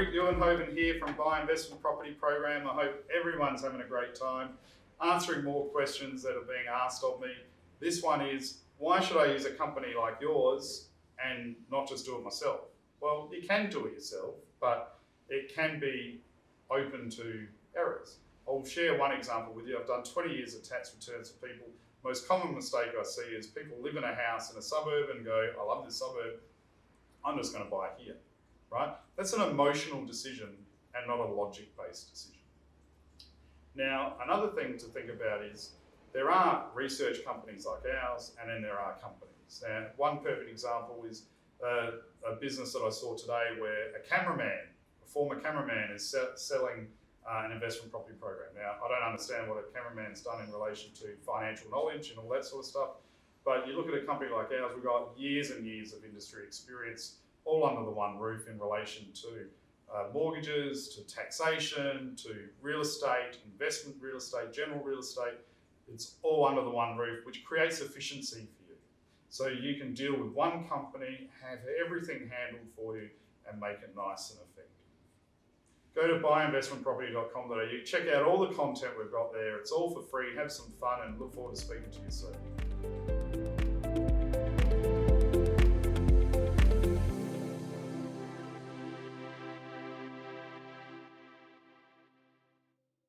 Rick Eulenhoven here from Buy Investment Property Program. I hope everyone's having a great time answering more questions that are being asked of me. This one is, why should I use a company like yours and not just do it myself? Well, you can do it yourself, but it can be open to errors. I'll share one example with you. I've done 20 years of tax returns for people. Most common mistake I see is people live in a house in a suburb and go, I love this suburb, I'm just going to buy here, right? That's an emotional decision and not a logic-based decision. Now, another thing to think about is there are research companies like ours, and then there are companies. And one perfect example is a business that I saw today where a former cameraman is selling an investment property program. Now, I don't understand what a cameraman's done in relation to financial knowledge and all that sort of stuff, but you look at a company like ours, we've got years and years of industry experience all under the one roof in relation to mortgages, to taxation, to real estate, investment real estate, general real estate. It's all under the one roof, which creates efficiency for you. So you can deal with one company, have everything handled for you, and make it nice and effective. Go to buyinvestmentproperty.com.au, check out all the content we've got there. It's all for free. Have some fun and look forward to speaking to you soon.